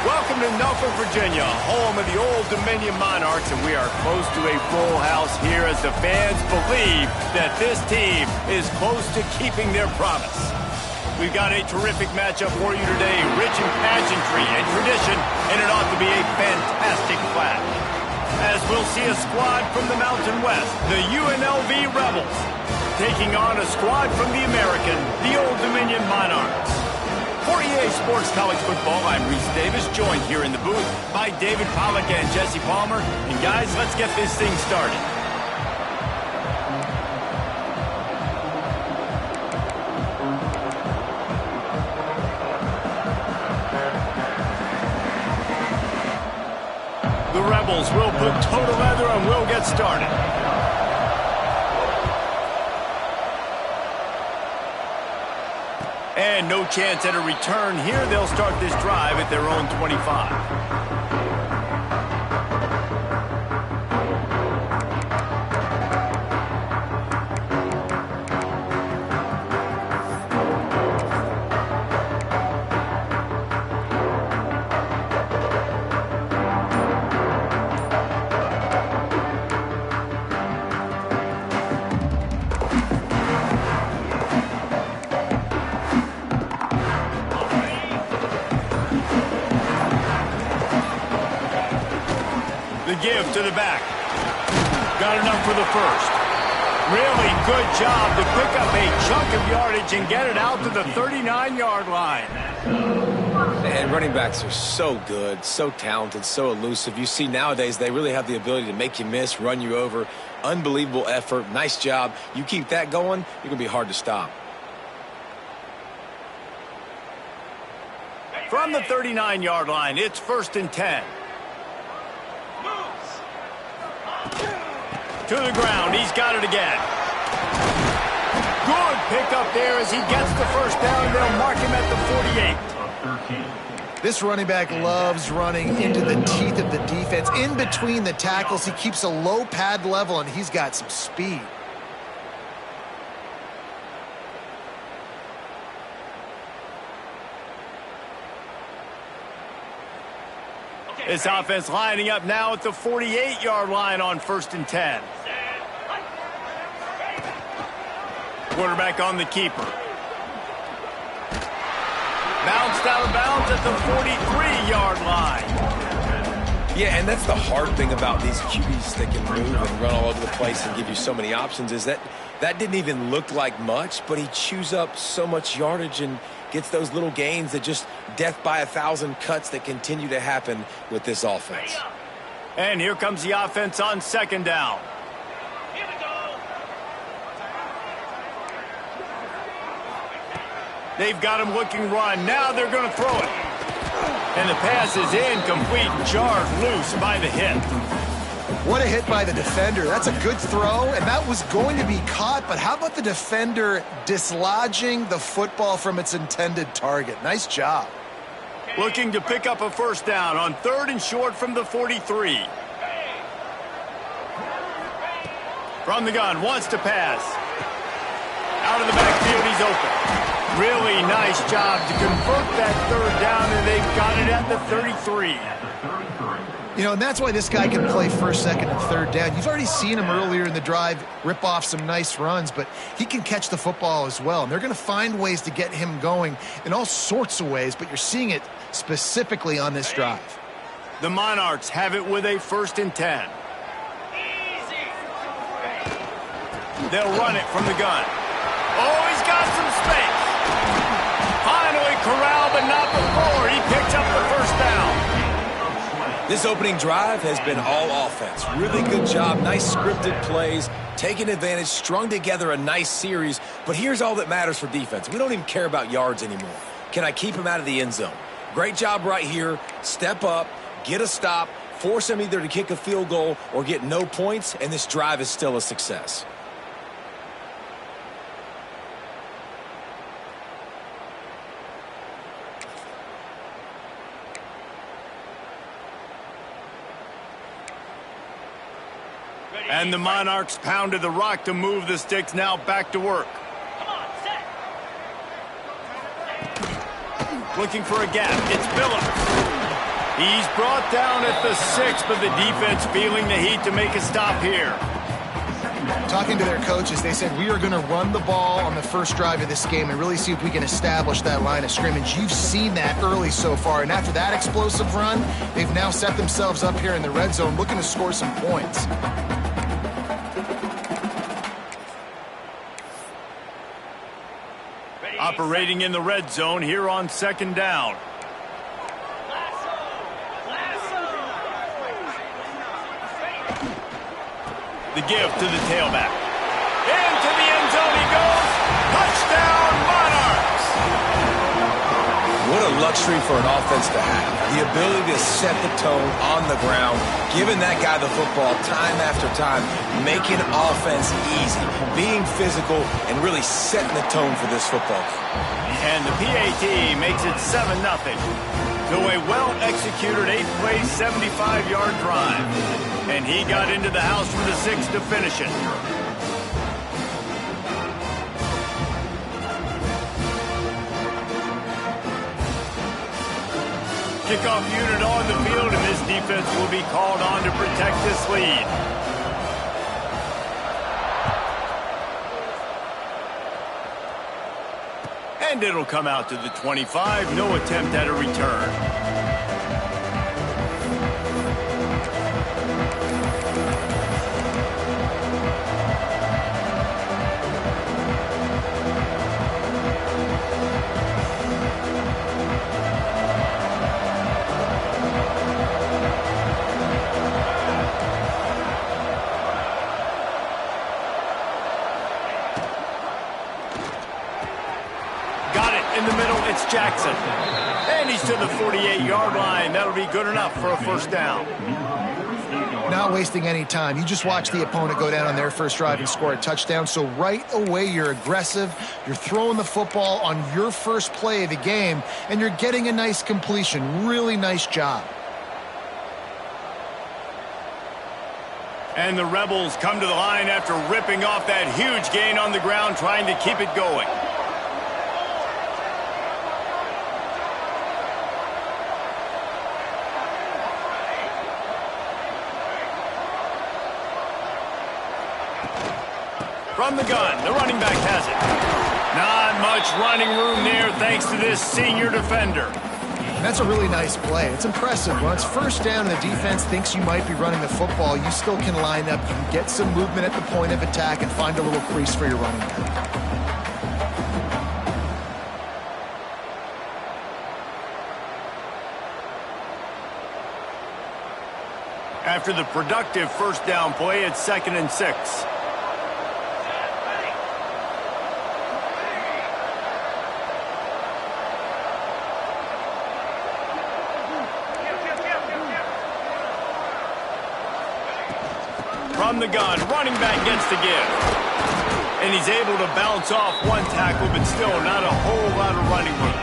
Welcome to Norfolk, Virginia, home of the Old Dominion Monarchs, and we are close to a full house here as the fans believe that this team is close to keeping their promise. We've got a terrific matchup for you today, rich in pageantry and tradition, and it ought to be a fantastic clash. As we'll see a squad from the Mountain West, the UNLV Rebels, taking on a squad from the American, the Old Dominion Monarchs. For EA Sports College Football, I'm Reese Davis, joined here in the booth by David Pollack and Jesse Palmer. And guys, let's get this thing started. The Rebels will put toe to leather and we'll get started. And no chance at a return here. They'll start this drive at their own 25. Give to the back. Got enough for the first. Really good job to pick up a chunk of yardage and get it out to the 39-yard line. And running backs are so good, so talented, so elusive. You see nowadays they really have the ability to make you miss, run you over. Unbelievable effort. Nice job. You keep that going, you're going to be hard to stop. From the 39-yard line, it's 1st and 10. To the ground, he's got it again. Good pickup there as he gets the first down. They'll mark him at the 48. This running back loves running into the teeth of the defense. In between the tackles, he keeps a low pad level, and he's got some speed. This offense lining up now at the 48-yard line on 1st and 10. Quarterback on the keeper. Bounced out of bounds at the 43-yard line. Yeah, and that's the hard thing about these QBs that can move and run all over the place and give you so many options is that didn't even look like much, but he chews up so much yardage and gets those little gains that just death by 1,000 cuts that continue to happen with this offense. And here comes the offense on 2nd down. They've got him looking run. Now they're going to throw it. And the pass is incomplete, jarred loose by the hit. What a hit by the defender. That's a good throw, and that was going to be caught, but how about the defender dislodging the football from its intended target? Nice job. Looking to pick up a first down on 3rd and short from the 43. From the gun, wants to pass. Out of the backfield, he's open. Really nice job to convert that 3rd down, and they've got it at the 33. You know, and that's why this guy can play first, second, and third down. You've already seen him earlier in the drive rip off some nice runs, but he can catch the football as well. And they're going to find ways to get him going in all sorts of ways, but you're seeing it specifically on this drive. The Monarchs have it with a 1st and 10. They'll run it from the gun. Oh, he's got some space. Finally corralled, but not before. He picks up the 1st down. This opening drive has been all offense. Really good job, nice scripted plays, taking advantage, strung together a nice series. But here's all that matters for defense. We don't even care about yards anymore. Can I keep him out of the end zone? Great job right here. Step up, get a stop, force him either to kick a field goal or get no points, and this drive is still a success. And the Monarchs pounded the rock to move the sticks, now back to work. Looking for a gap. It's Phillips. He's brought down at the 6, but the defense feeling the heat to make a stop here. Talking to their coaches, they said, we are going to run the ball on the first drive of this game and really see if we can establish that line of scrimmage. You've seen that early so far, and after that explosive run, they've now set themselves up here in the red zone looking to score some points. Operating in the red zone here on 2nd down. The give to the tailback. Into the end zone he goes. Touchdown, Monarchs! What a luxury for an offense to have. The ability to set the tone on the ground, giving that guy the football time after time, making offense easy, being physical, and really setting the tone for this football game. And the PAT makes it 7-0. To a well-executed 8-play, 75-yard drive. And he got into the house for the 6 to finish it. Kickoff unit on the field, and this defense will be called on to protect this lead. And it'll come out to the 25. No attempt at a return. In the middle, it's Jackson. And he's to the 48-yard line. That'll be good enough for a 1st down. Not wasting any time. You just watch the opponent go down on their first drive and score a touchdown. So right away, you're aggressive. You're throwing the football on your first play of the game, and you're getting a nice completion. Really nice job. And the Rebels come to the line after ripping off that huge gain on the ground, trying to keep it going. From the gun, the running back has it. Not much running room there thanks to this senior defender. And that's a really nice play. It's impressive. When it's 1st down and the defense thinks you might be running the football, you still can line up. You can get some movement at the point of attack and find a little crease for your running back. After the productive 1st down play, it's 2nd and 6. From the gun, running back gets the give. And he's able to bounce off one tackle, but still not a whole lot of running room.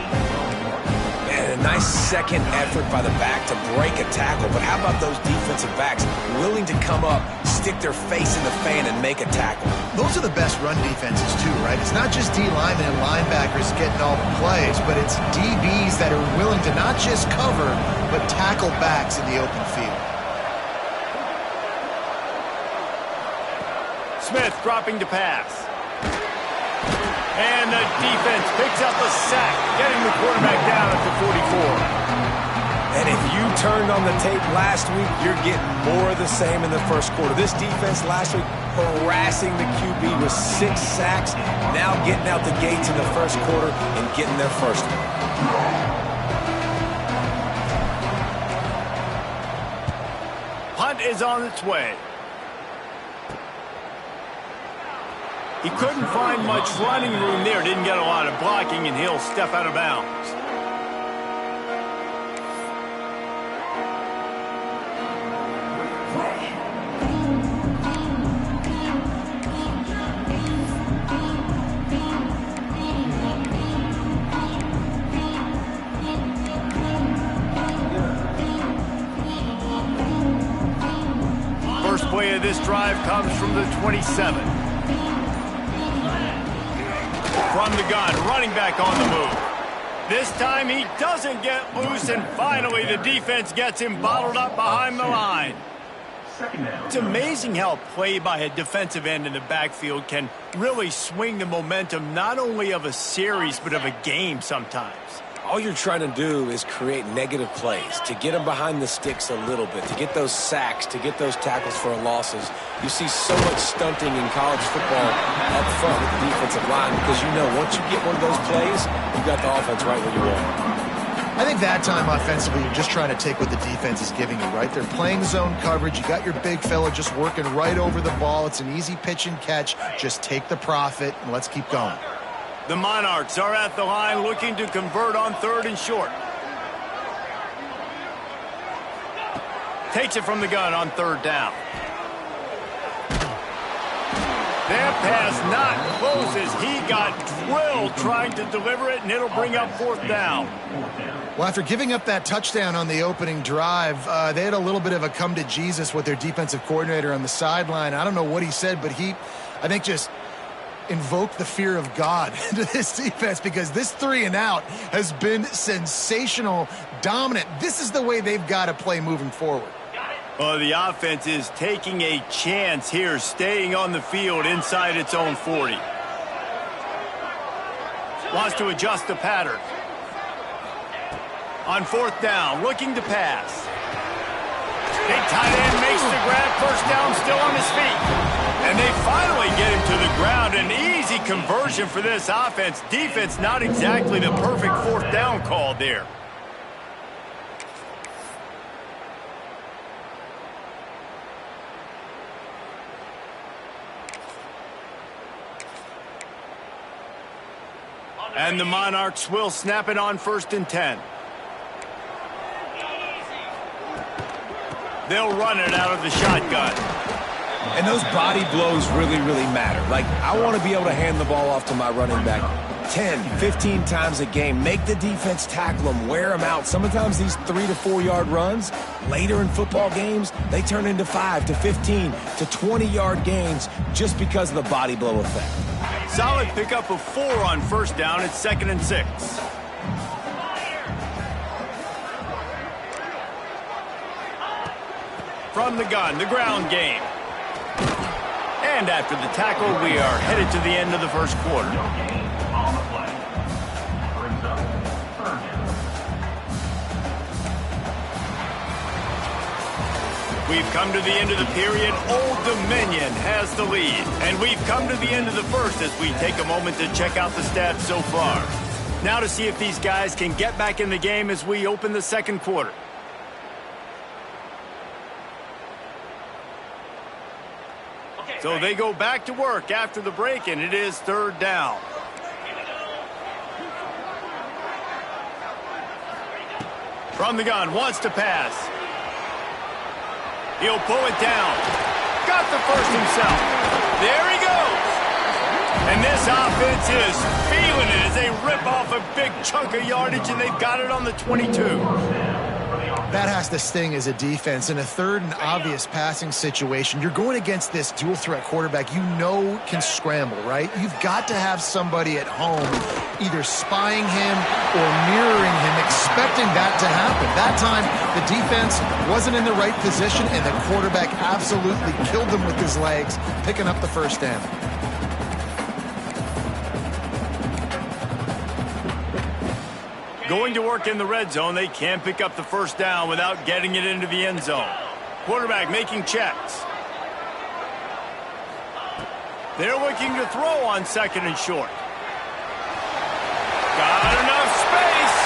And a nice second effort by the back to break a tackle. But how about those defensive backs willing to come up, stick their face in the fan, and make a tackle? Those are the best run defenses, too, right? It's not just D linemen and linebackers getting all the plays, but it's DBs that are willing to not just cover, but tackle backs in the open field. Smith dropping to pass. And the defense picks up a sack, getting the quarterback down at the 44. And if you turned on the tape last week, you're getting more of the same in the first quarter. This defense last week harassing the QB with 6 sacks, now getting out the gates in the first quarter and getting their first one. Punt is on its way. He couldn't find much running room there. Didn't get a lot of blocking, and he'll step out of bounds. First play of this drive comes from the 27. From the gun, running back on the move. This time he doesn't get loose, and finally the defense gets him bottled up behind the line. It's amazing how play by a defensive end in the backfield can really swing the momentum not only of a series but of a game sometimes. All you're trying to do is create negative plays, to get them behind the sticks a little bit, to get those sacks, to get those tackles for losses. You see so much stunting in college football up front with the defensive line because you know once you get one of those plays, you've got the offense right where you want. I think that time offensively, you're just trying to take what the defense is giving you, right? They're playing zone coverage. You got your big fella just working right over the ball. It's an easy pitch and catch. Just take the profit and let's keep going. The Monarchs are at the line looking to convert on 3rd and short. Takes it from the gun on 3rd down. That pass not close as he got drilled trying to deliver it, and it'll bring up 4th down. Well, after giving up that touchdown on the opening drive, they had a little bit of a come to Jesus with their defensive coordinator on the sideline. I don't know what he said, but I think just invoke the fear of God into this defense because this 3 and out has been sensational, dominant. This is the way they've got to play moving forward. Well, the offense is taking a chance here, staying on the field inside its own 40. Wants to adjust the pattern. On 4th down, looking to pass. Big tight end makes the grab, 1st down, still on his feet. And they finally get him to the ground. An easy conversion for this offense. Defense not exactly the perfect 4th down call there. And the Monarchs will snap it on 1st and 10. They'll run it out of the shotgun. And those body blows really, really matter. Like, I want to be able to hand the ball off to my running back 10, 15 times a game. Make the defense tackle them, wear them out. Sometimes these 3 to 4 yard runs, later in football games, they turn into 5 to 15 to 20 yard gains just because of the body blow effect. Solid pickup of 4 on 1st down. It's 2nd and 6. From the gun, the ground game. And after the tackle, we are headed to the end of the first quarter. We've come to the end of the period. Old Dominion has the lead. And we've come to the end of the first as we take a moment to check out the stats so far. Now to see if these guys can get back in the game as we open the second quarter. So they go back to work after the break, and it is 3rd down. From the gun, wants to pass. He'll pull it down. Got the first himself. There he goes. And this offense is feeling it as they rip off a big chunk of yardage, and they've got it on the 22. That has to sting as a defense. In a third and obvious passing situation, you're going against this dual threat quarterback you know can scramble, right? You've got to have somebody at home either spying him or mirroring him, expecting that to happen. That time, the defense wasn't in the right position, and the quarterback absolutely killed them with his legs, picking up the first down. Going to work in the red zone, they can't pick up the first down without getting it into the end zone. Quarterback making checks. They're looking to throw on second and short. Got enough space,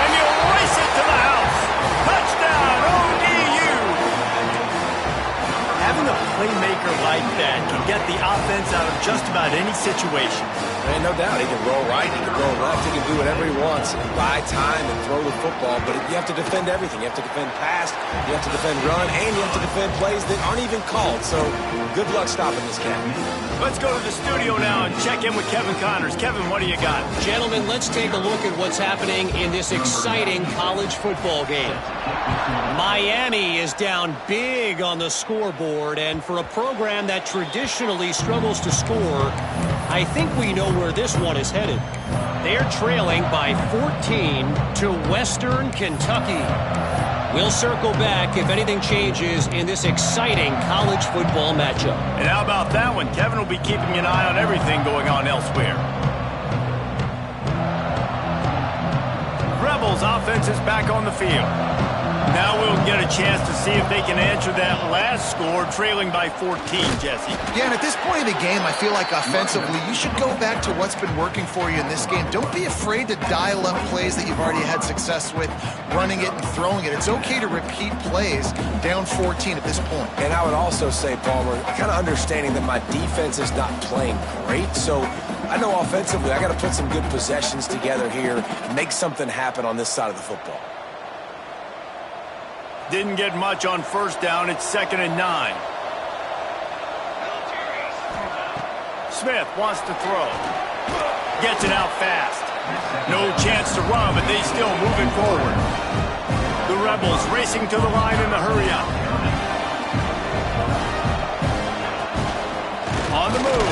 and he'll race it to the house. Touchdown, ODU. Having a playmaker like that can get the offense out of just about any situation. And no doubt, he can roll right, he can roll left, he can do whatever he wants, buy time and throw the football, but you have to defend everything. You have to defend pass, you have to defend run, and you have to defend plays that aren't even called. So good luck stopping this cat. Let's go to the studio now and check in with Kevin Connors. Kevin, what do you got? Gentlemen, let's take a look at what's happening in this exciting college football game. Miami is down big on the scoreboard, and for a program that traditionally struggles to score, I think we know where this one is headed. They're trailing by 14 to Western Kentucky. We'll circle back if anything changes in this exciting college football matchup. And how about that one? Kevin will be keeping an eye on everything going on elsewhere. Rebels offense is back on the field. Now we'll get a chance to see if they can answer that last score, trailing by 14, Jesse. Yeah, and at this point of the game, I feel like offensively, you should go back to what's been working for you in this game. Don't be afraid to dial up plays that you've already had success with, running it and throwing it. It's okay to repeat plays down 14 at this point. And I would also say, Palmer, kind of understanding that my defense is not playing great, so I know offensively I got to put some good possessions together here, make something happen on this side of the football. Didn't get much on first down. It's 2nd and 9. Smith wants to throw. Gets it out fast. No chance to run, but they still move it forward. The Rebels racing to the line in the hurry-up. On the move.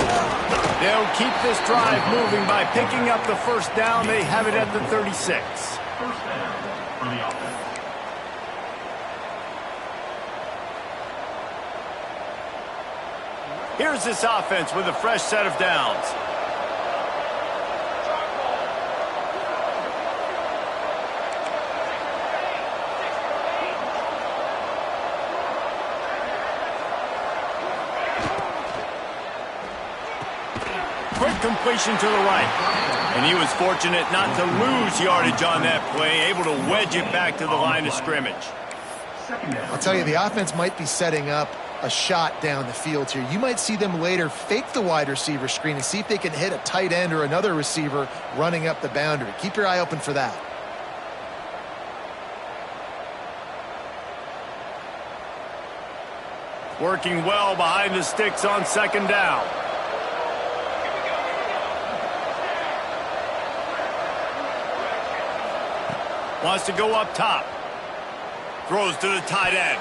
They'll keep this drive moving by picking up the first down. They have it at the 36. First down for the offense. Here's this offense with a fresh set of downs. Quick completion to the right. And he was fortunate not to lose yardage on that play, able to wedge it back to the line of scrimmage. I'll tell you, the offense might be setting up a shot down the field here. You might see them later fake the wide receiver screen and see if they can hit a tight end or another receiver running up the boundary. Keep your eye open for that. Working well behind the sticks on 2nd down. Wants to go up top. Throws to the tight end.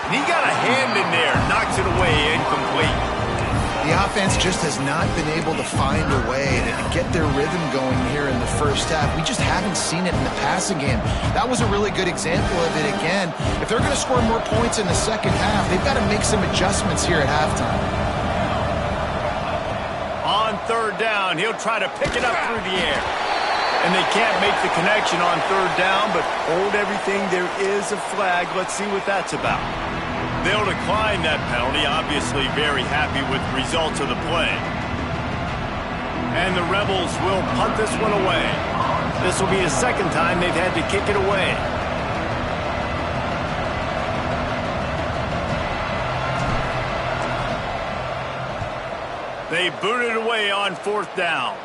And he got a hand in there, knocks it away, incomplete. The offense just has not been able to find a way to get their rhythm going here in the first half. We just haven't seen it in the passing game. That was a really good example of it again. If they're going to score more points in the second half, they've got to make some adjustments here at halftime. On 3rd down, he'll try to pick it up through the air. And they can't make the connection on 3rd down, but hold everything. There is a flag. Let's see what that's about. They'll decline that penalty, obviously very happy with the results of the play. And the Rebels will punt this one away. This will be the 2nd time they've had to kick it away. They boot it away on 4th down.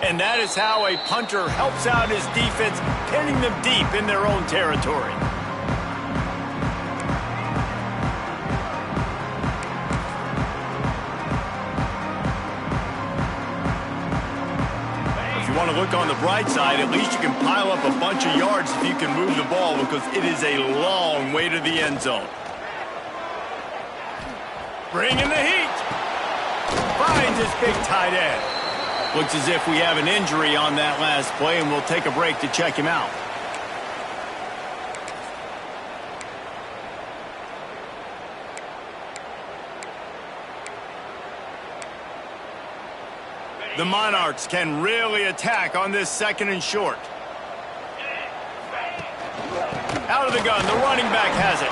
And that is how a punter helps out his defense, pinning them deep in their own territory. If you want to look on the bright side, at least you can pile up a bunch of yards if you can move the ball because it is a long way to the end zone. Bringing the heat. Finds his big tight end. Looks as if we have an injury on that last play, and we'll take a break to check him out. The Monarchs can really attack on this 2nd and short. Out of the gun, the running back has it.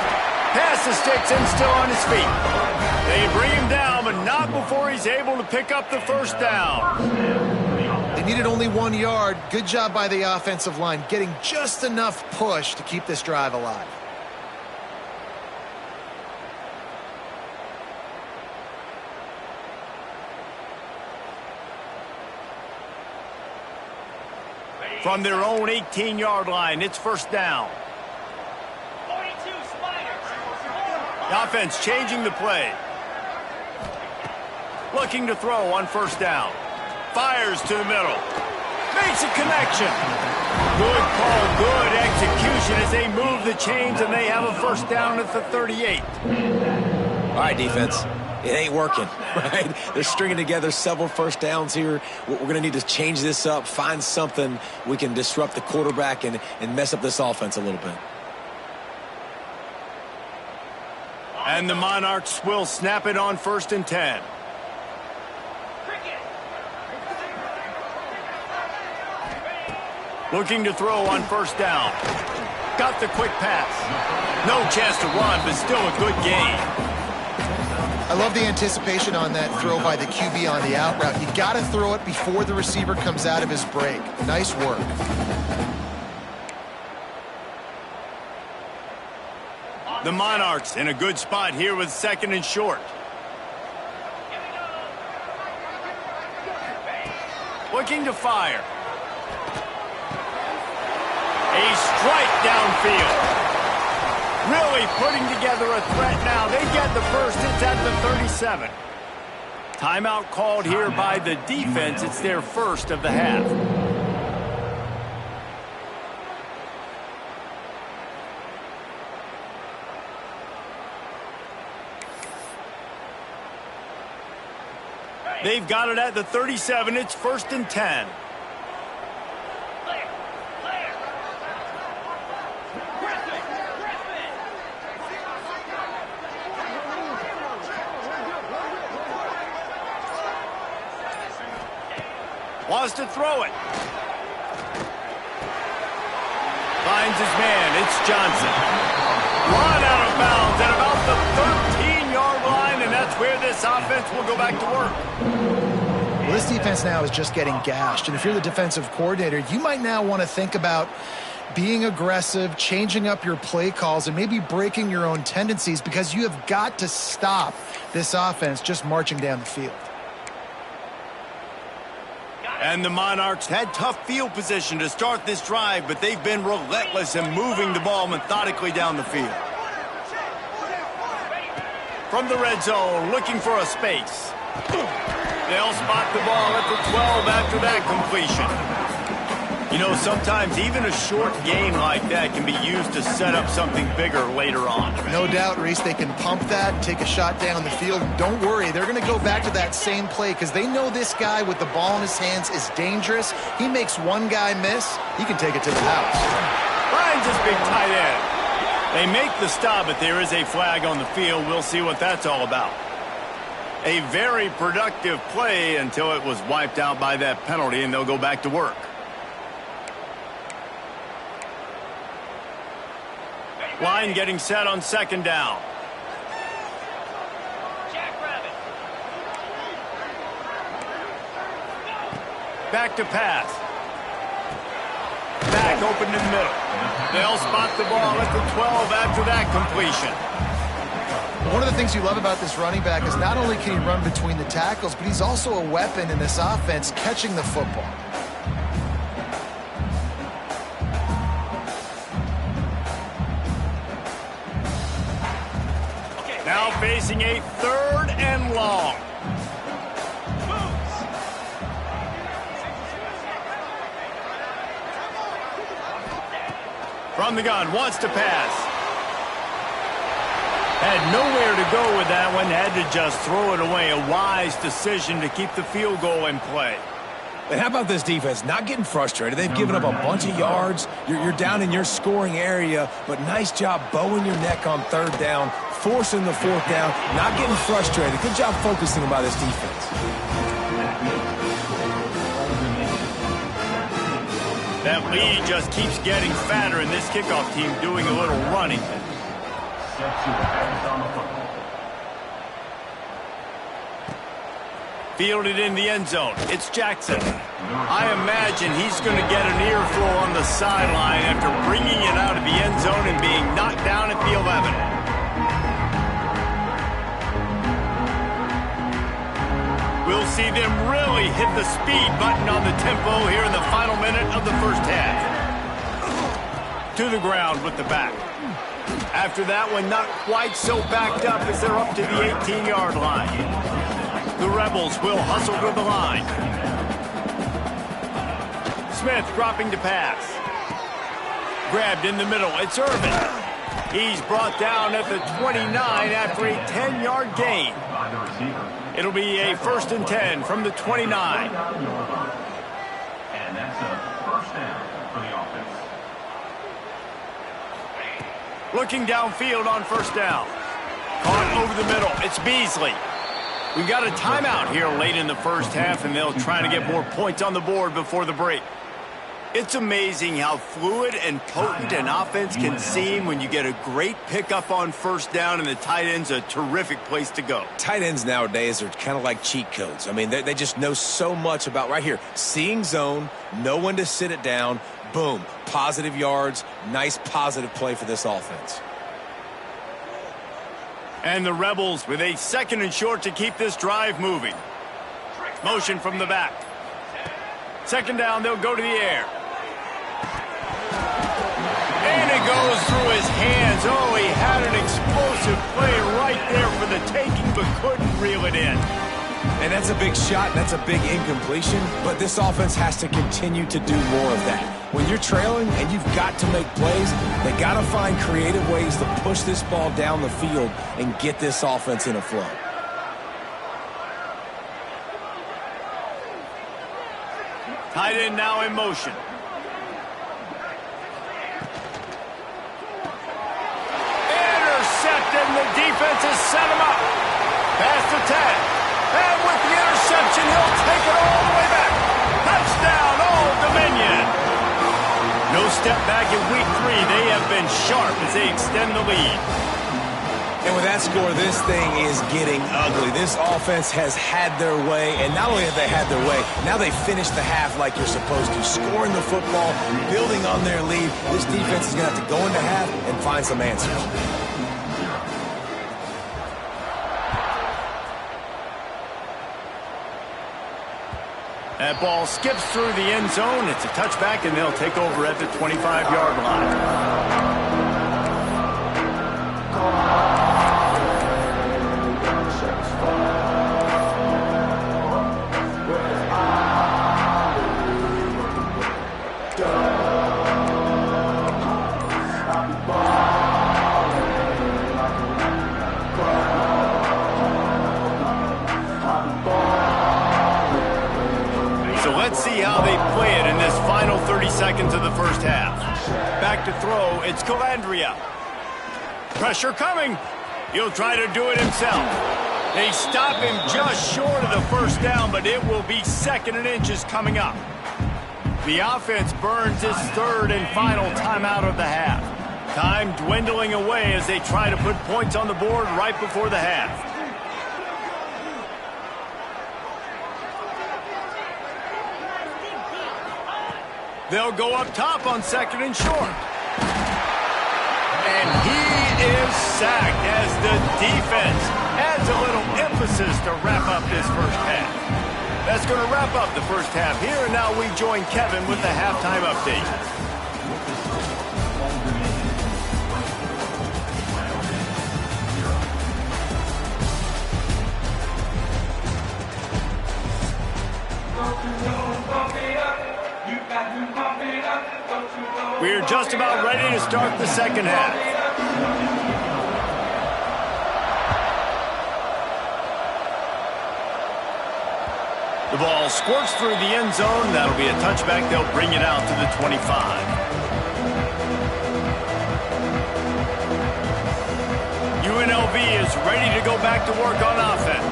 Pass the sticks and still on his feet. They bring him down, but not before he's able to pick up the first down. They needed only 1 yard. Good job by the offensive line, getting just enough push to keep this drive alive. From their own 18-yard line, it's first down. The offense changing the play. Looking to throw on first down. Fires to the middle. Makes a connection. Good call, good execution as they move the chains and they have a first down at the 38. All right, defense. It ain't working, right? They're stringing together several first downs here. We're going to need to change this up, find something we can disrupt the quarterback and mess up this offense a little bit. And the Monarchs will snap it on 1st and 10. Looking to throw on first down. Got the quick pass. No chance to run, but still a good gain. I love the anticipation on that throw by the QB on the out route. You got to throw it before the receiver comes out of his break. Nice work. The Monarchs in a good spot here with 2nd and short. Looking to fire. A strike downfield. Really putting together a threat now. They get the first. It's at the 37. Timeout called here by the defense. It's their first of the half. They've got it at the 37. It's 1st and 10. Wants to throw it. Finds his man. It's Johnson. Run out of bounds at about the 13-yard line, and that's where this offense will go back to work. Well, this defense now is just getting gashed, and if you're the defensive coordinator, you might now want to think about being aggressive, changing up your play calls, and maybe breaking your own tendencies because you have got to stop this offense just marching down the field. And the Monarchs had tough field position to start this drive, but they've been relentless in moving the ball methodically down the field. From the red zone, looking for a space. They'll spot the ball at the 12 after that completion. You know, sometimes even a short gain like that can be used to set up something bigger later on. No doubt, Reese, they can pump that and take a shot down the field. Don't worry, they're going to go back to that same play because they know this guy with the ball in his hands is dangerous. He makes one guy miss, he can take it to the house. Finds his big tight end. They make the stop, but there is a flag on the field. We'll see what that's all about. A very productive play until it was wiped out by that penalty, and they'll go back to work. Line getting set on second down. Back to pass. Back open in the middle. They'll spot the ball at the 12 after that completion. One of the things you love about this running back is not only can he run between the tackles, but he's also a weapon in this offense catching the football. Now facing a 3rd and long. From the gun, wants to pass. Had nowhere to go with that one, had to just throw it away. A wise decision to keep the field goal in play. And how about this defense? Not getting frustrated. They've given up a bunch of yards. You're down in your scoring area, but nice job bowing your neck on third down, forcing the fourth down, not getting frustrated. Good job focusing by this defense. That lead just keeps getting fatter, and this kickoff team doing a little running. Fielded in the end zone. It's Jackson. I imagine he's going to get an earful on the sideline after bringing it out of the end zone and being knocked down at the 11. We'll see them really hit the speed button on the tempo here in the final minute of the first half. To the ground with the back. After that one, not quite so backed up as they're up to the 18-yard line. The Rebels will hustle to the line. Smith dropping to pass. Grabbed in the middle. It's Irvin. He's brought down at the 29 after a 10-yard gain. It'll be a 1st and 10 from the 29. And that's a first down for the offense. Looking downfield on first down. Caught over the middle. It's Beasley. We've got a timeout here late in the first half, and they'll try to get more points on the board before the break. It's amazing how fluid and potent an offense can seem when you get a great pickup on first down, and the tight end's a terrific place to go. Tight ends nowadays are kind of like cheat codes. I mean, they just know so much about right here. Seeing zone, know when to sit it down, boom, positive yards, nice positive play for this offense. And the Rebels with a 2nd and short to keep this drive moving. Motion from the back. 2nd down, they'll go to the air. And it goes through his hands. Oh, he had an explosive play right there for the taking, but couldn't reel it in. And that's a big shot, that's a big incompletion, but this offense has to continue to do more of that. When you're trailing and you've got to make plays, they got to find creative ways to push this ball down the field and get this offense in a flow. Tight end now in motion. Intercepted, and the defense has set him up. Pass to Ted. And with the interception, he'll take it all the way back. Touchdown, Old Dominion. No step back in week 3. They have been sharp as they extend the lead. And with that score, this thing is getting ugly. This offense has had their way, and not only have they had their way, now they finished the half like you're supposed to, scoring the football, building on their lead. This defense is going to have to go into half and find some answers. That ball skips through the end zone. It's a touchback, and they'll take over at the 25-yard line. Let's see how they play it in this final 30 seconds of the first half. Back to throw, it's Calandria. Pressure coming. He'll try to do it himself. They stop him just short of the first down, but it will be 2nd and inches coming up. The offense burns its 3rd and final timeout of the half. Time dwindling away as they try to put points on the board right before the half. They'll go up top on 2nd and short. And he is sacked as the defense adds a little emphasis to wrap up this first half. That's going to wrap up the first half here, and now we join Kevin with the halftime update. You We're just about ready to start the second half. The ball squirts through the end zone. That'll be a touchback. They'll bring it out to the 25. UNLV is ready to go back to work on offense.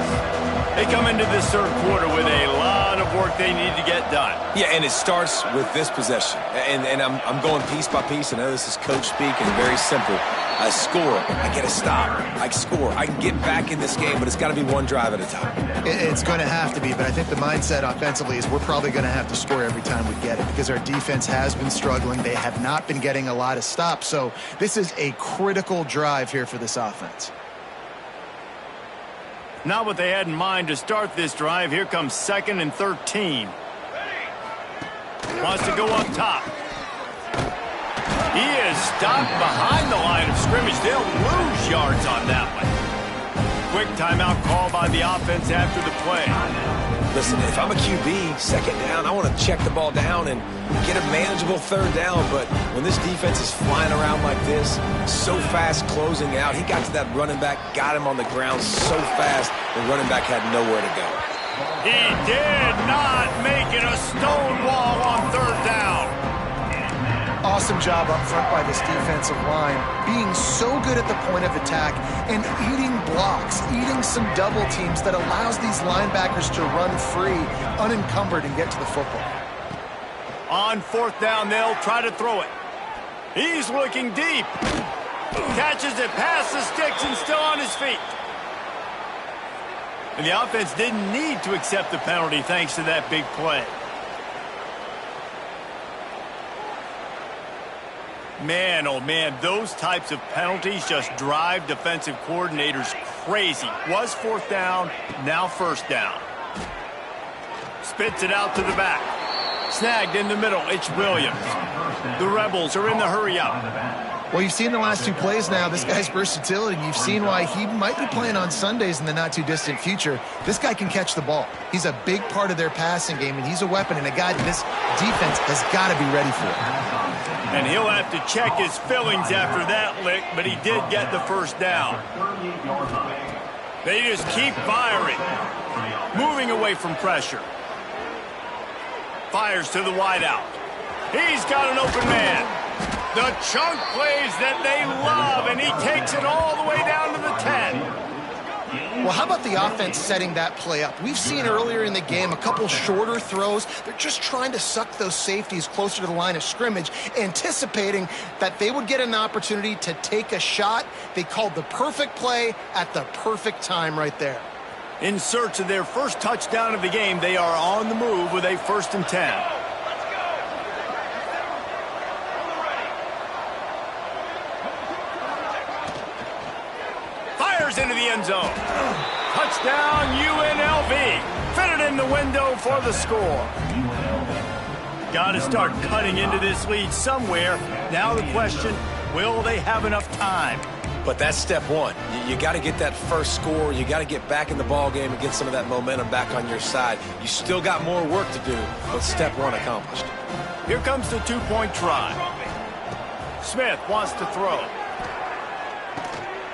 They come into this third quarter with a lot of work they need to get done. Yeah, and it starts with this possession. And I'm going piece by piece. I know this is coach speak and very simple. I score. I get a stop. I score. I can get back in this game, but it's got to be one drive at a time. It's going to have to be, but I think the mindset offensively is we're probably going to have to score every time we get it because our defense has been struggling. They have not been getting a lot of stops. So this is a critical drive here for this offense. Not what they had in mind to start this drive. Here comes 2nd and 13. Wants to go up top. He is stopped behind the line of scrimmage. They'll lose yards on that one. Quick timeout call by the offense after the play. Listen, if I'm a QB, second down, I want to check the ball down and get a manageable third down. But when this defense is flying around like this, so fast closing out, he got to that running back, got him on the ground so fast, the running back had nowhere to go. He did not make it a stone wall on third down. Awesome job up front by this defensive line, being so good at the point of attack and eating blocks, eating some double teams that allows these linebackers to run free, unencumbered, and get to the football. On 4th down, they'll try to throw it. He's looking deep. Catches it past the sticks and still on his feet. And the offense didn't need to accept the penalty thanks to that big play. Man, oh man, those types of penalties just drive defensive coordinators crazy. Was 4th down, now 1st down. Spits it out to the back. Snagged in the middle, it's Williams. The Rebels are in the hurry up. Well, you've seen the last 2 plays now, this guy's versatility. You've seen why he might be playing on Sundays in the not-too-distant future. This guy can catch the ball. He's a big part of their passing game, and he's a weapon and a guy that this defense has got to be ready for. And he'll have to check his fillings after that lick, but he did get the 1st down. They just keep firing. Moving away from pressure. Fires to the wideout. He's got an open man. The chunk plays that they love, and he takes it all the way down to the 10. Well, how about the offense setting that play up? We've seen earlier in the game a couple shorter throws. They're just trying to suck those safeties closer to the line of scrimmage, anticipating that they would get an opportunity to take a shot. They called the perfect play at the perfect time right there. In search of their first touchdown of the game, they are on the move with a 1st and 10. Into the end zone. Touchdown UNLV. Fitted in the window for the score. Got to start cutting into this lead somewhere. Now the question, will they have enough time? But that's step one. You got to get that first score. You got to get back in the ball game and get some of that momentum back on your side. You still got more work to do, but step one accomplished. Here comes the 2-point try. Smith wants to throw.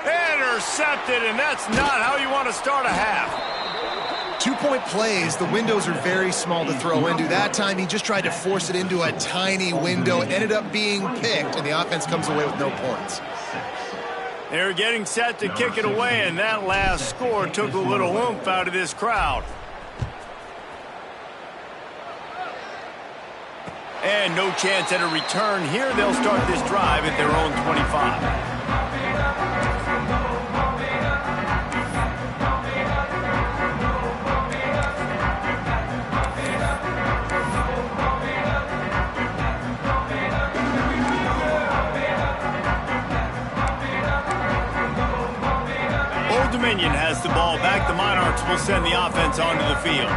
Intercepted, and that's not how you want to start a half. 2-point plays, the windows are very small to throw into. That time, he just tried to force it into a tiny window. It ended up being picked, and the offense comes away with no points. They're getting set to kick it away, and that last score took a little oomph out of this crowd. And no chance at a return here. They'll start this drive at their own 25. Old Dominion has the ball back. The Monarchs will send the offense onto the field.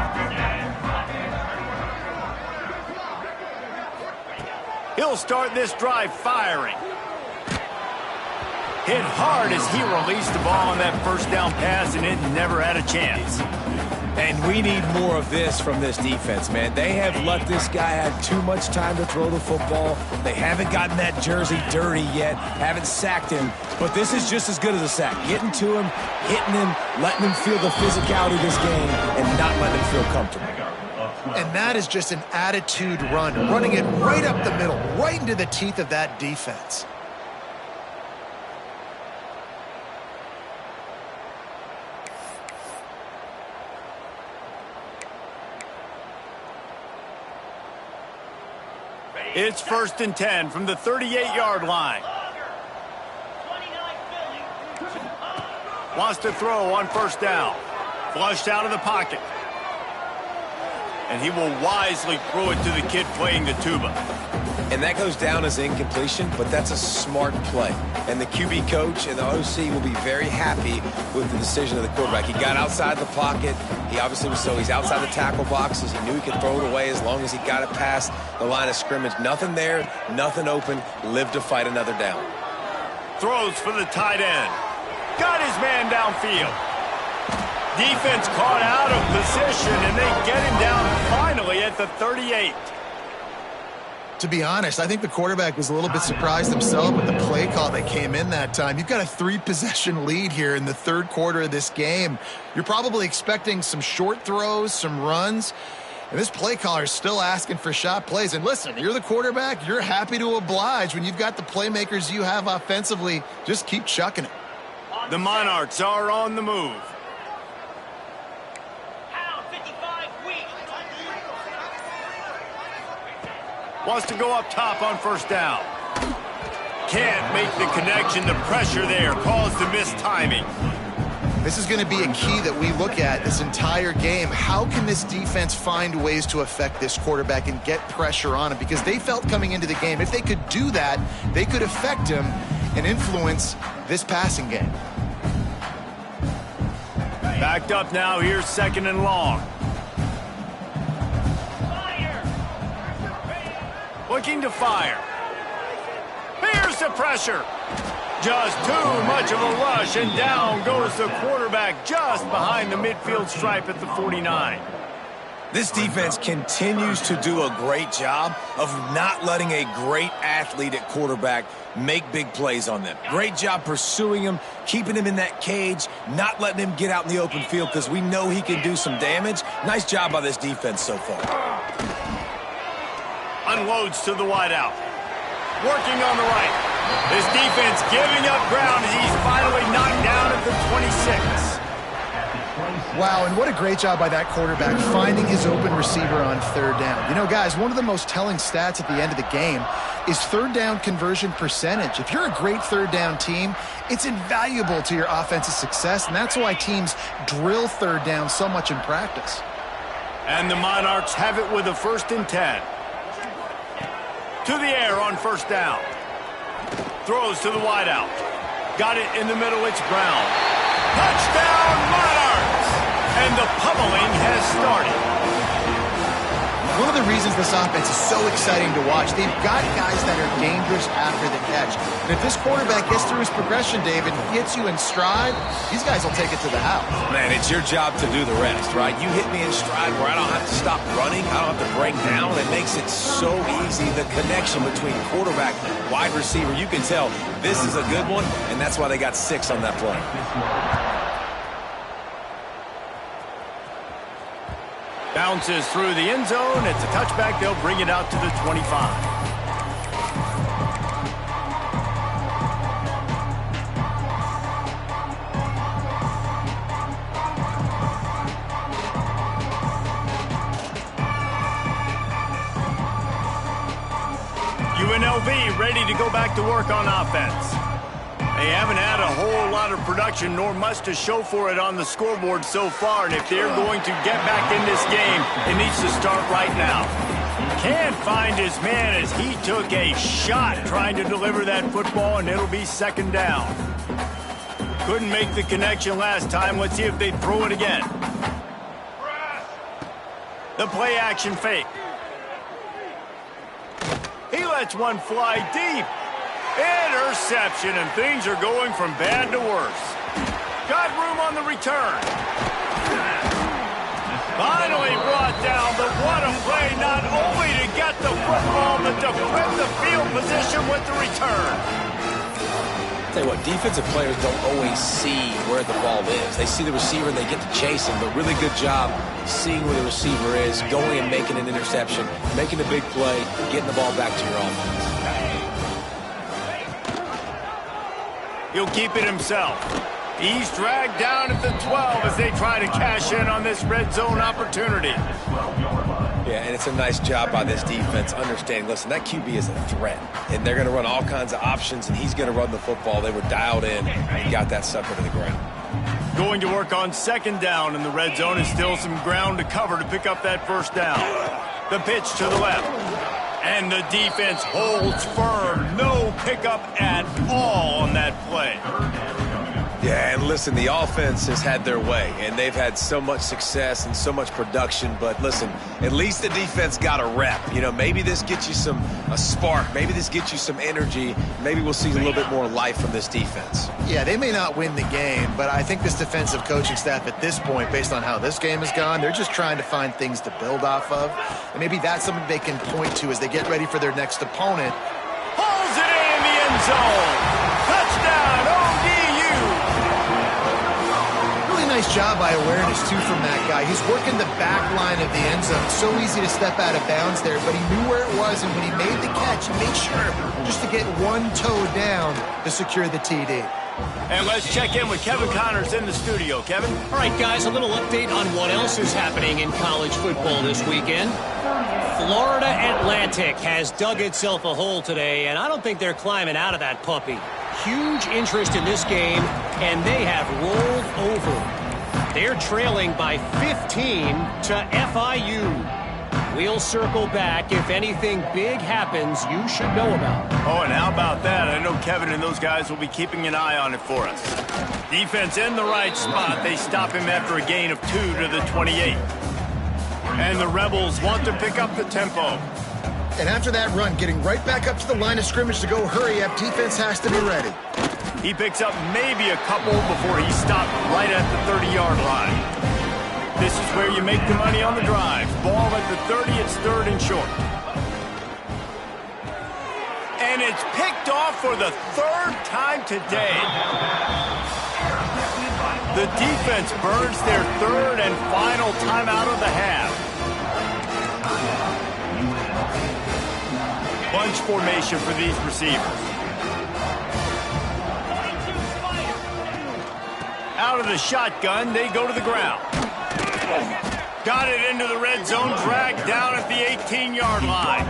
He'll start this drive firing. Hit hard as he released the ball on that 1st down pass, and it never had a chance. And we need more of this from this defense, man. They have let this guy have too much time to throw the football. They haven't gotten that jersey dirty yet, haven't sacked him. But this is just as good as a sack. Getting to him, hitting him, letting him feel the physicality of this game, and not letting him feel comfortable. And that is just an attitude run, running it right up the middle, right into the teeth of that defense. It's 1st and 10 from the 38-yard line. Wants to throw on 1st down. Flushed out of the pocket. And he will wisely throw it to the kid playing the tuba. And that goes down as incompletion, but that's a smart play. And the QB coach and the OC will be very happy with the decision of the quarterback. He got outside the pocket. He obviously was he's outside the tackle boxes. He knew he could throw it away as long as he got it past the line of scrimmage. Nothing there, nothing open. Live to fight another down. Throws for the tight end. Got his man downfield. Defense caught out of position, and they get him down finally at the 38. To be honest, I think the quarterback was a little bit surprised himself with the play call that came in that time. You've got a 3-possession lead here in the third quarter of this game. You're probably expecting some short throws, some runs, and this play caller is still asking for shot plays. And listen, you're the quarterback. You're happy to oblige when you've got the playmakers you have offensively. Just keep chucking it. The Monarchs are on the move. Wants to go up top on 1st down. Can't make the connection. The pressure there caused the mistiming. This is going to be a key that we look at this entire game. How can this defense find ways to affect this quarterback and get pressure on him? Because they felt coming into the game, if they could do that, they could affect him and influence this passing game. Backed up now. Here's 2nd and long. Looking to fire. Here's the pressure. Just too much of a rush, and down goes the quarterback just behind the midfield stripe at the 49. This defense continues to do a great job of not letting a great athlete at quarterback make big plays on them. Great job pursuing him, keeping him in that cage, not letting him get out in the open field because we know he can do some damage. Nice job by this defense so far. Unloads to the wideout. Working on the right. This defense giving up ground as he's finally knocked down at the 26. Wow, and what a great job by that quarterback finding his open receiver on 3rd down. You know, guys, one of the most telling stats at the end of the game is 3rd down conversion percentage. If you're a great 3rd down team, it's invaluable to your offensive success, and that's why teams drill 3rd down so much in practice. And the Monarchs have it with a 1st and 10. To the air on 1st down. Throws to the wideout. Got it in the middle. It's Brown. Touchdown, Monarchs! And the pummeling has started. One of the reasons this offense is so exciting to watch, they've got guys that are dangerous after the catch. And if this quarterback gets through his progression, David, gets you in stride, these guys will take it to the house. Man, it's your job to do the rest, right? You hit me in stride where I don't have to stop running. I don't have to break down. It makes it so easy. The connection between quarterback, wide receiver, you can tell this is a good one, and that's why they got 6 on that play. Bounces through the end zone. It's a touchback. They'll bring it out to the 25. UNLV ready to go back to work on offense. They haven't had a whole lot of production nor much to show for it on the scoreboard so far, and if they're going to get back in this game, it needs to start right now. Can't find his man as he took a shot trying to deliver that football, and it'll be 2nd down. Couldn't make the connection last time. Let's see if they throw it again. The play action fake. He lets one fly deep. Interception, and things are going from bad to worse. Got room on the return. Finally brought down, but what a play, not only to get the football, but to flip the field position with the return. Tell you what, defensive players don't always see where the ball is. They see the receiver and they get to chase him, but really good job seeing where the receiver is, going and making an interception, making a big play, getting the ball back to your offense. He'll keep it himself. He's dragged down at the 12 as they try to cash in on this red zone opportunity. Yeah, and it's a nice job by this defense understanding, listen, that QB is a threat, and they're going to run all kinds of options, and he's going to run the football. They were dialed in and got that sucker to the ground. Going to work on second down in the red zone is still some ground to cover to pick up that first down. The pitch to the left. And the defense holds firm. No pickup at all on that play. Yeah, and listen, the offense has had their way, and they've had so much success and so much production. But listen, at least the defense got a rep. You know, maybe this gets you a spark. Maybe this gets you some energy. Maybe we'll see a little bit more life from this defense. Yeah, they may not win the game, but I think this defensive coaching staff at this point, based on how this game has gone, they're just trying to find things to build off of. And maybe that's something they can point to as they get ready for their next opponent. Pulls it in the end zone. Touchdown, ODU. Nice job by awareness, too, from that guy. He's working the back line of the end zone. So easy to step out of bounds there, but he knew where it was, and when he made the catch, he made sure just to get one toe down to secure the TD. And let's check in with Kevin Connors in the studio. Kevin? All right, guys, a little update on what else is happening in college football this weekend. Florida Atlantic has dug itself a hole today, and I don't think they're climbing out of that puppy. Huge interest in this game, and they have rolled over. They're trailing by 15 to FIU. We'll circle back. If anything big happens, you should know about. Oh, and how about that? I know Kevin and those guys will be keeping an eye on it for us. Defense in the right spot. They stop him after a gain of 2 to the 28. And the Rebels want to pick up the tempo. And after that run, getting right back up to the line of scrimmage to go hurry up, defense has to be ready. He picks up maybe a couple before he stopped right at the 30-yard line. This is where you make the money on the drive. Ball at the 30, it's third and short. And it's picked off for the third time today. The defense burns their third and final timeout of the half. Bunch formation for these receivers. Out of the shotgun, they go to the ground. Got it into the red zone, dragged down at the 18-yard line.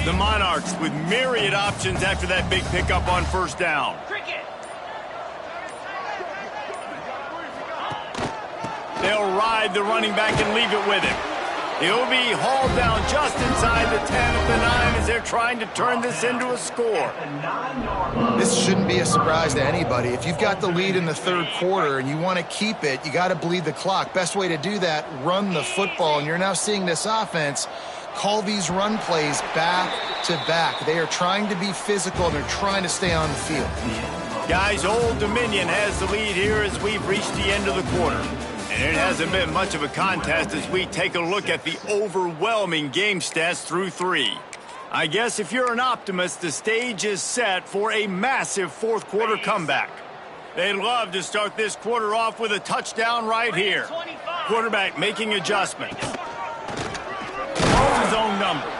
The Monarchs with myriad options after that big pickup on first down. They'll ride the running back and leave it with him. He'll be hauled down just inside the 10 at the 9 as they're trying to turn this into a score. This shouldn't be a surprise to anybody. If you've got the lead in the third quarter and you want to keep it, you got to bleed the clock. Best way to do that, run the football. And you're now seeing this offense call these run plays back to back. They are trying to be physical, and they're trying to stay on the field. Guys, Old Dominion has the lead here as we've reached the end of the quarter. And it hasn't been much of a contest as we take a look at the overwhelming game stats through 3. I guess if you're an optimist, the stage is set for a massive fourth quarter comeback. They'd love to start this quarter off with a touchdown right here. Quarterback making adjustments. Calls his own number.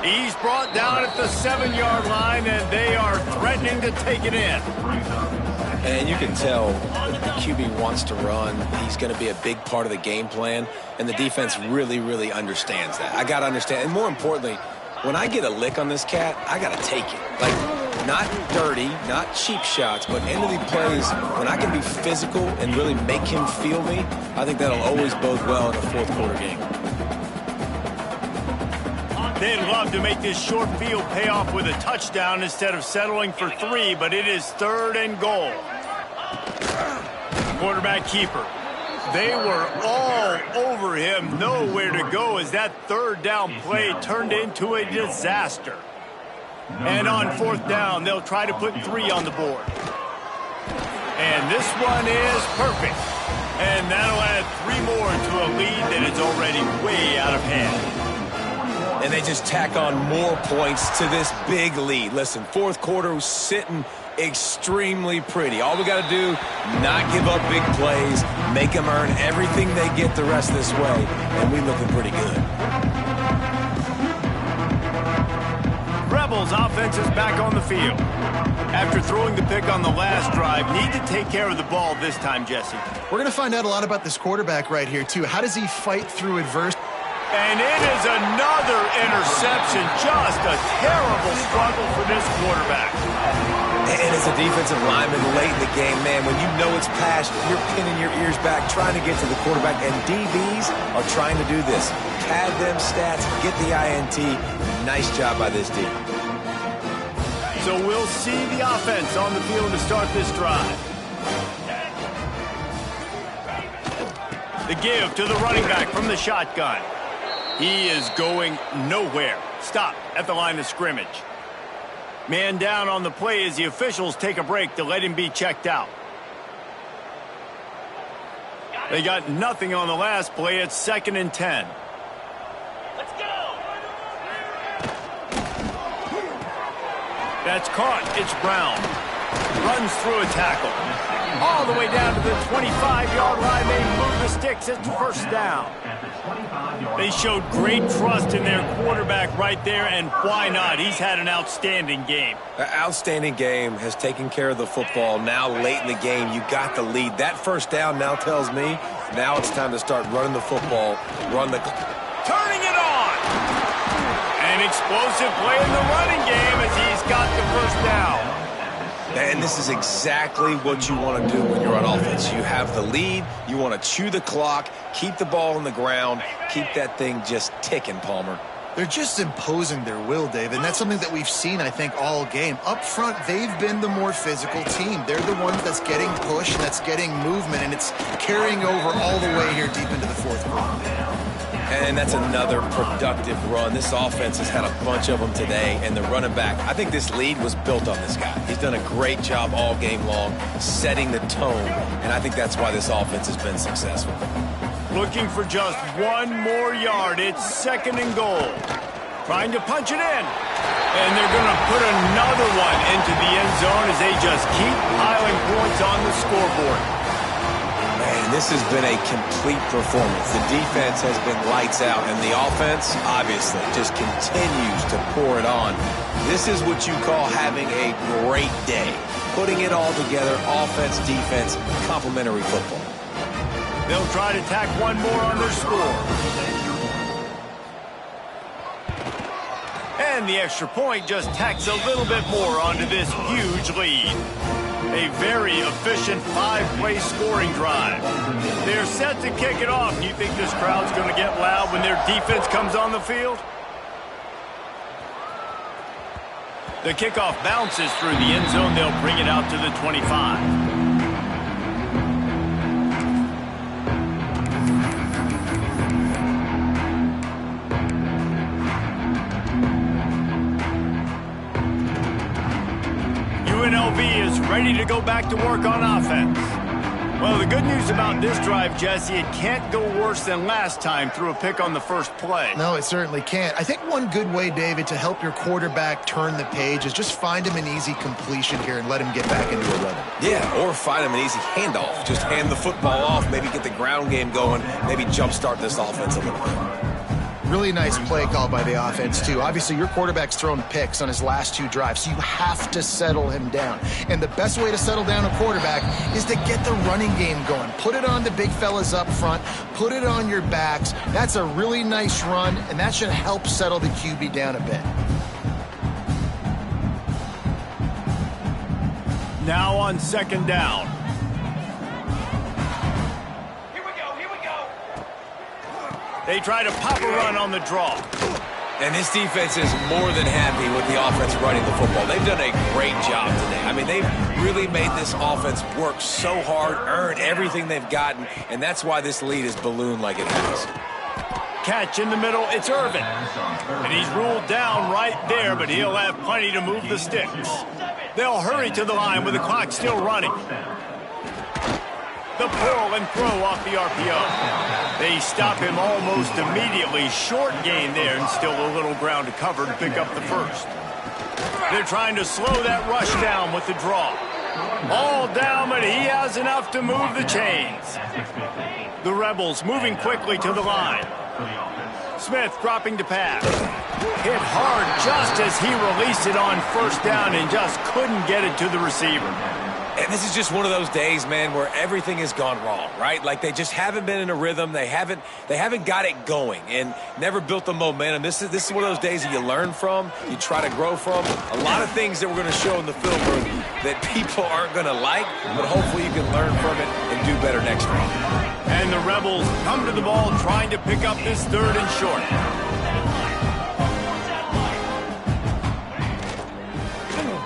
He's brought down at the 7-yard line, and they are threatening to take it in. And you can tell the QB wants to run. He's going to be a big part of the game plan, and the defense really, really understands that. I got to understand, and more importantly, when I get a lick on this cat, I got to take it. Like, not dirty, not cheap shots, but end of the plays, when I can be physical and really make him feel me, I think that'll always bode well in a fourth quarter game. They'd love to make this short field pay off with a touchdown instead of settling for 3, but it is third and goal. Quarterback keeper. They were all over him, nowhere to go as that third down play turned into a disaster. And on fourth down, they'll try to put 3 on the board. And this one is perfect. And that'll add 3 more to a lead that is already way out of hand. And they just tack on more points to this big lead. Listen, fourth quarter was sitting extremely pretty. All we got to do, not give up big plays, make them earn everything they get the rest of this way, and we looking pretty good. Rebels offense is back on the field. After throwing the pick on the last drive, need to take care of the ball this time, Jesse. We're going to find out a lot about this quarterback right here, too. How does he fight through adversity? And it is another interception. Just a terrible struggle for this quarterback. And as a defensive lineman late in the game, man, when you know it's past, you're pinning your ears back, trying to get to the quarterback, and DBs are trying to do this. Pad them stats, get the INT. Nice job by this D. So we'll see the offense on the field to start this drive. The give to the running back from the shotgun. He is going nowhere. Stop at the line of scrimmage. Man down on the play as the officials take a break to let him be checked out. They got nothing on the last play. It's 2nd and 10. Let's go! That's caught. It's Brown. Runs through a tackle. All the way down to the 25-yard line. They move the sticks. It's first down. They showed great trust in their quarterback right there, and why not? He's had an outstanding game. An outstanding game, has taken care of the football. Now late in the game, you got the lead. That first down now tells me now it's time to start running the football, turning it on. An explosive play in the running game as he's got the first down. And this is exactly what you want to do when you're on offense. You have the lead. You want to chew the clock, keep the ball on the ground, keep that thing just ticking, Palmer. They're just imposing their will, David, and that's something that we've seen, I think, all game. Up front, they've been the more physical team. They're the ones that's getting push, that's getting movement, and it's carrying over all the way here deep into the fourth quarter. And that's another productive run. This offense has had a bunch of them today, and the running back, I think this lead was built on this guy. He's done a great job all game long, setting the tone, and I think that's why this offense has been successful. Looking for just 1 more yard. It's 2nd and goal. Trying to punch it in. And they're going to put another one into the end zone as they just keep piling points on the scoreboard. Man, this has been a complete performance. The defense has been lights out, and the offense, obviously, just continues to pour it on. This is what you call having a great day. Putting it all together, offense, defense, complementary football. They'll try to tack 1 more on their score. And the extra point just tacks a little bit more onto this huge lead. A very efficient 5-play scoring drive. They're set to kick it off. Do you think this crowd's going to get loud when their defense comes on the field? The kickoff bounces through the end zone. They'll bring it out to the 25. UNLV is ready to go back to work on offense. Well, the good news about this drive, Jesse, it can't go worse than last time through a pick on the first play. No, it certainly can't. I think one good way, David, to help your quarterback turn the page is just find him an easy completion here and let him get back into a rhythm. Yeah, or find him an easy handoff. Just hand the football off, maybe get the ground game going, maybe jumpstart this offense a little bit. Really nice play call by the offense, too. Obviously, your quarterback's thrown picks on his last 2 drives, so you have to settle him down. And the best way to settle down a quarterback is to get the running game going. Put it on the big fellas up front. Put it on your backs. That's a really nice run, and that should help settle the QB down a bit. Now on 2nd down. They try to pop a run on the draw. And this defense is more than happy with the offense running the football. They've done a great job today. I mean, they've really made this offense work so hard, earn everything they've gotten, and that's why this lead is ballooned like it has. Catch in the middle, it's Irvin. And he's ruled down right there, but he'll have plenty to move the sticks. They'll hurry to the line with the clock still running. pull and throw off the RPO. They stop him almost immediately. Short gain there, and still a little ground to cover to pick up the first. They're trying to slow that rush down with the draw. All down, but he has enough to move the chains. The Rebels moving quickly to the line. Smith dropping to pass. Hit hard just as he released it on first down and just couldn't get it to the receiver. And this is just one of those days, man, where everything has gone wrong, right? Like they just haven't been in a rhythm. They haven't got it going and never built the momentum. This is one of those days that you learn from, you try to grow from. A lot of things that we're going to show in the film room that people aren't going to like, but hopefully you can learn from it and do better next round. And the Rebels come to the ball trying to pick up this 3rd and short.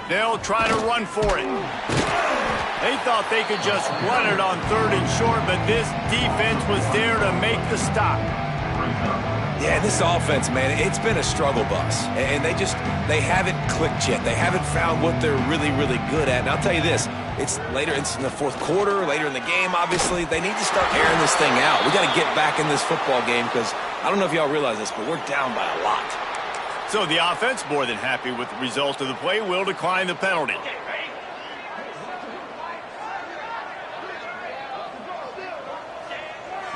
They'll try to run for it. They thought they could just run it on 3rd and short, but this defense was there to make the stop. Yeah, this offense, man, it's been a struggle bus. And they haven't clicked yet. They haven't found what they're really, really good at. And I'll tell you this, it's in the 4th quarter, later in the game, obviously. They need to start airing this thing out. We got to get back in this football game because I don't know if y'all realize this, but we're down by a lot. So the offense, more than happy with the result of the play, will decline the penalty.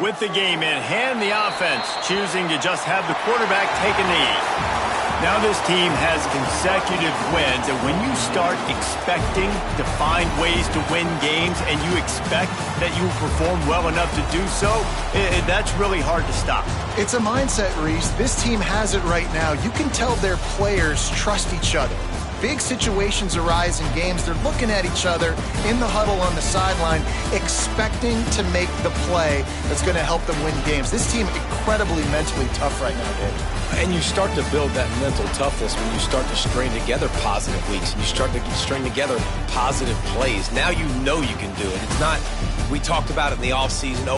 With the game in hand, the offense choosing to just have the quarterback take a knee. Now this team has consecutive wins, and when you start expecting to find ways to win games and you expect that you will perform well enough to do so, that's really hard to stop. It's a mindset, Reese. This team has it right now. You can tell their players trust each other. Big situations arise in games. They're looking at each other in the huddle on the sideline, expecting to make the play that's going to help them win games. This team incredibly mentally tough right now, Dave. And you start to build that mental toughness when you start to string together positive weeks and you start to string together positive plays. Now you know you can do it. It's not, we talked about it in the offseason,